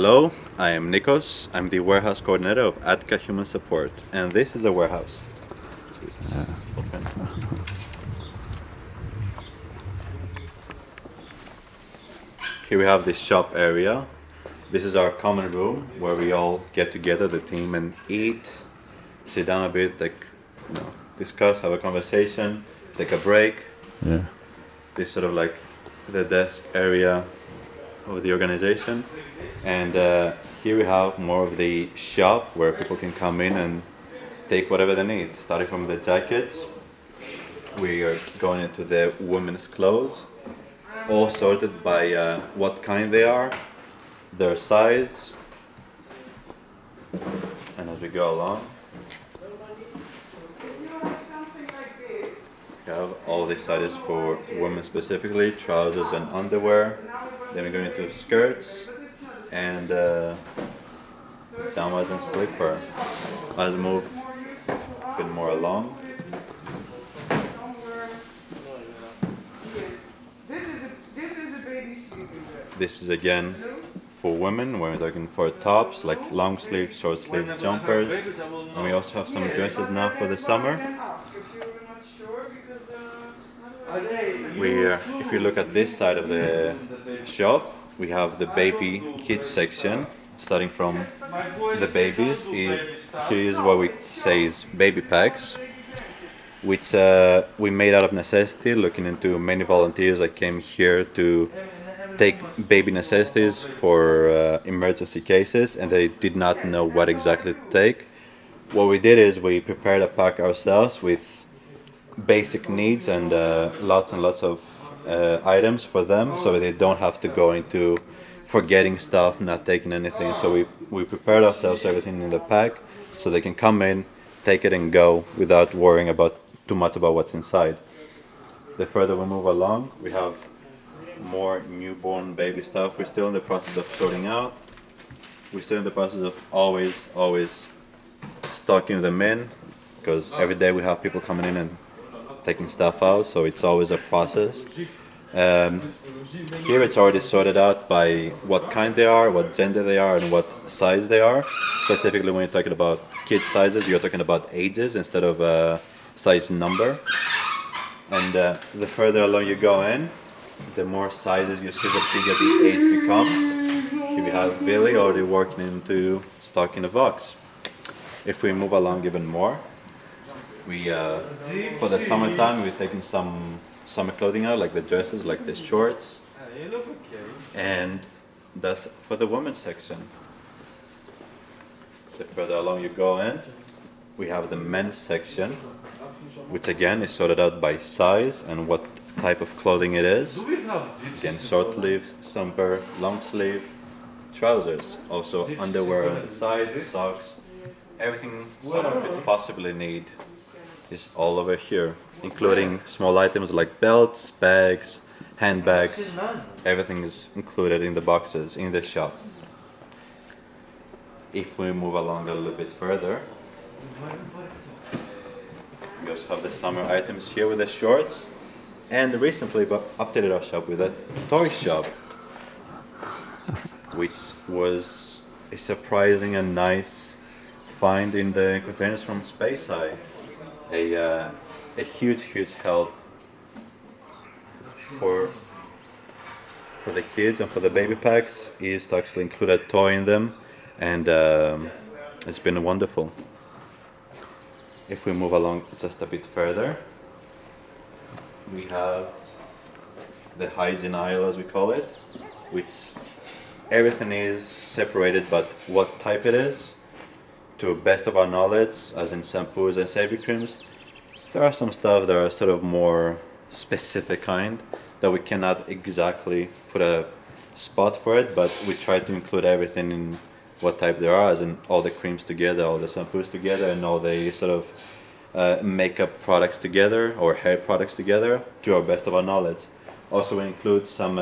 Hello, I am Nikos. I'm the warehouse coordinator of Attika Human Support, and this is the warehouse. Here we have the shop area. This is our common room where we all get together, the team, and eat, sit down a bit, discuss, have a conversation, take a break. Yeah. This is sort of like the desk area of the organization. And here we have more of the shop where people can come in and take whatever they need. Starting from the jackets, we are going into the women's clothes, all sorted by what kind they are, their size, and as we go along, we have all the sizes for women specifically, trousers and underwear. Then we go into skirts and pajamas and slipper. Let's move a bit more along. This is again for women, where we're looking for tops like long sleeve, short sleeve jumpers. And we also have some dresses now for the summer. If you look at this side of the shop, we have the baby kids section. Starting from the babies, here is what we say is baby packs, which we made out of necessity, looking into many volunteers that came here to take baby necessities for emergency cases, and they did not know what exactly to take. What we did is we prepared a pack ourselves with basic needs and lots of items for them, so they don't have to go into forgetting stuff, not taking anything. So we prepared ourselves everything in the pack so they can come in, take it and go without worrying about too much about what's inside. The further we move along, we have more newborn baby stuff. We're still in the process of sorting out. We're still in the process of always stocking them in, because every day we have people coming in and taking stuff out, so it's always a process. Here it's already sorted out by what kind they are, what gender they are, and what size they are. Specifically, when you're talking about kid sizes, you're talking about ages instead of size number. And the further along you go in, the more sizes you see, the bigger the age becomes. Here we have Billy already working into stocking a box. If we move along even more, for the summertime, we're taking some summer clothing out, like the dresses, like the shorts, and that's for the women's section. The further along you go in, we have the men's section, which again is sorted out by size and what type of clothing it is. Again, short sleeve, jumper, long sleeve, trousers, also underwear on the side, socks, everything someone could possibly need is all over here, including small items like belts, bags, handbags. Everything is included in the boxes in the shop. If we move along a little bit further, we also have the summer items here with the shorts, and recently we updated our shop with a toy shop, which was a surprising and nice find in the containers from Space-Eye. A huge help for the kids and for the baby packs is to actually include a toy in them, and it's been wonderful. If we move along just a bit further, we have the hygiene aisle, as we call it, which everything is separated but what type it is, to best of our knowledge, as in shampoos and shaving creams. There are some stuff that are sort of more specific kind that we cannot exactly put a spot for it, but we try to include everything in what type there are, as in all the creams together, all the shampoos together, and all the sort of makeup products together or hair products together to our best of our knowledge. Also we include some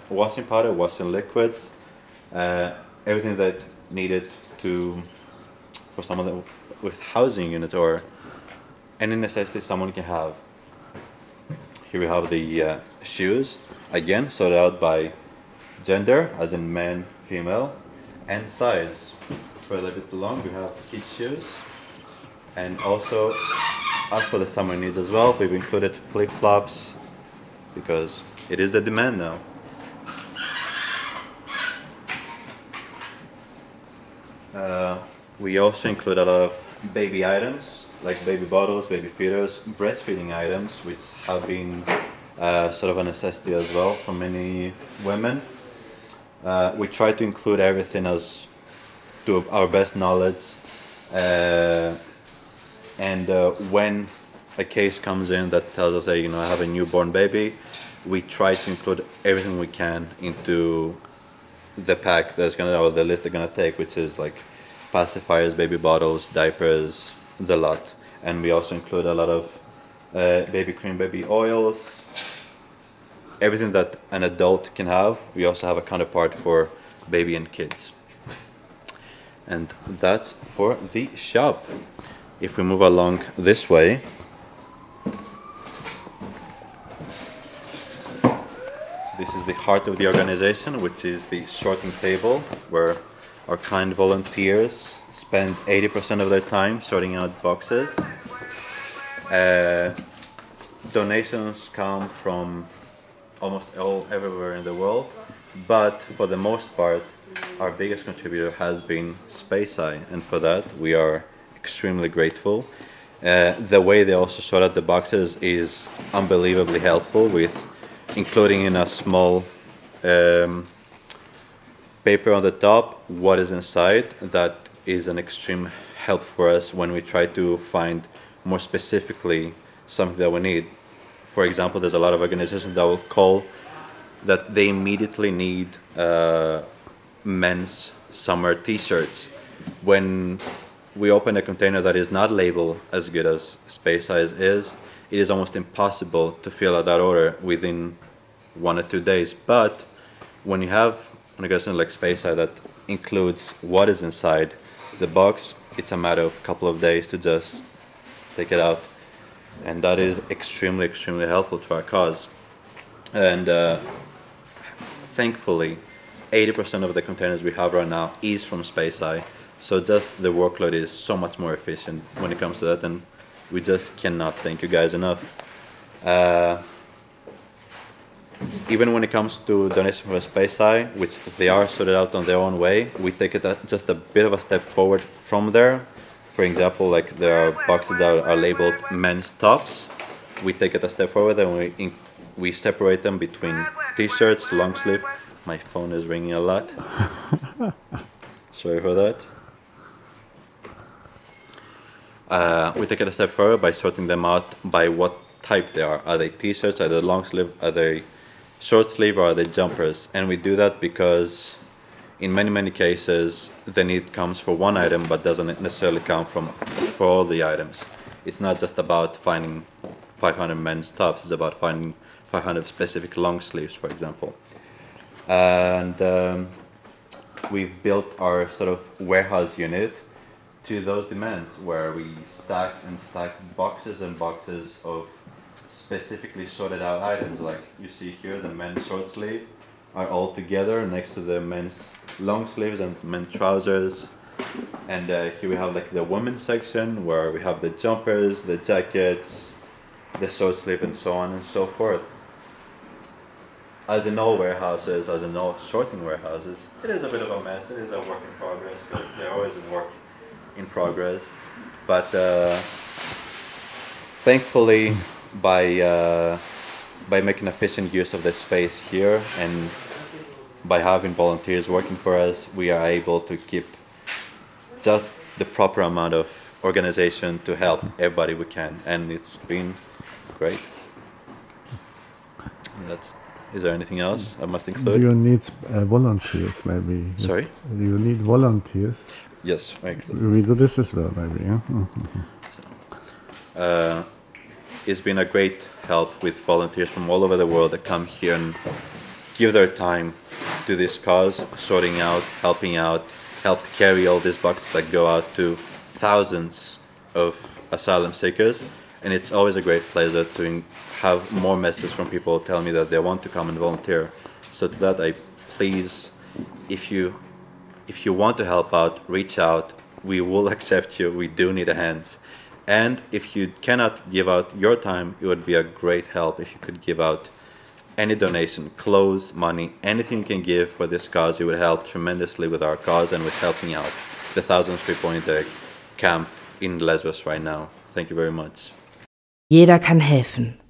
washing powder, washing liquids, everything that needed for someone with housing unit or any necessity someone can have. Here we have the shoes, again sorted out by gender, as in men, female, and size. Further bit along, we have kids' shoes, and also, as for the summer needs as well, we've included flip-flops because it is the demand now. We also include a lot of baby items, like baby bottles, baby feeders, breastfeeding items, which have been sort of a necessity as well for many women. We try to include everything as to our best knowledge, and when a case comes in that tells us that, you know, I have a newborn baby, we try to include everything we can into the pack that's gonna, or the list they're gonna take, which is like pacifiers, baby bottles, diapers, the lot. And we also include a lot of baby cream, baby oils, everything that an adult can have. We also have a counterpart for baby and kids. And that's for the shop. If we move along this way, this is the heart of the organization, which is the sorting table, where our kind volunteers spend 80% of their time sorting out boxes. Donations come from almost everywhere in the world, but for the most part, our biggest contributor has been Space-Eye, and for that we are extremely grateful. The way they also sort out the boxes is unbelievably helpful, with including in a small paper on the top what is inside. That is an extreme help for us when we try to find more specifically something that we need. For example, there's a lot of organizations that will call that they immediately need men's summer t-shirts. When we open a container that is not labeled as good as Space-Eye is, it is almost impossible to fill out that order within 1 or 2 days. But when you have an organization like Space-Eye that includes what is inside the box, it's a matter of a couple of days to just take it out. And that is extremely, extremely helpful to our cause. And thankfully, 80% of the containers we have right now is from Space-Eye. So just the workload is so much more efficient when it comes to that, and we just cannot thank you guys enough. Even when it comes to donations from Space-Eye, which they are sorted out on their own way, we take it just a bit of a step forward from there. For example, like there are boxes that are labeled men's tops. We take it a step forward and we separate them between t-shirts, long sleeve. My phone is ringing a lot. Sorry for that. We take it a step further by sorting them out by what type they are. Are they t-shirts, are they long sleeve, are they short sleeve, or are they jumpers? And we do that because in many cases the need comes for one item but doesn't necessarily come for all the items. It's not just about finding 500 men's tops, it's about finding 500 specific long sleeves, for example. And we've built our sort of warehouse unit to those demands, where we stack and stack boxes and boxes of specifically sorted out items. Like you see here, the men's short sleeve are all together next to the men's long sleeves and men's trousers. And here we have like the women's section, where we have the jumpers, the jackets, the short sleeve, and so on and so forth. As in all warehouses, as in all sorting warehouses, it is a bit of a mess. It is a work in progress, because they're always a work in progress. But thankfully, by making efficient use of the space here and by having volunteers working for us, we are able to keep just the proper amount of organization to help everybody we can, and it's been great. Is there anything else I must include? Do you need volunteers, maybe? Sorry? Do you need volunteers? Yes, right. We do this as well, maybe, yeah? It's been a great help with volunteers from all over the world that come here and give their time to this cause, sorting out, helping out, help carry all these boxes that go out to thousands of asylum seekers. And it's always a great pleasure to have more messages from people telling me that they want to come and volunteer. So to that, I please, if you if you want to help out, reach out. We will accept you. We do need a hands. And if you cannot give out your time, it would be a great help if you could give out any donation, clothes, money, anything you can give for this cause. It would help tremendously with our cause and with helping out the thousands of people in the camp in Lesbos right now. Thank you very much. Jeder kann helfen.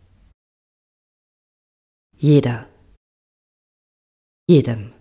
Jeder. Jedem.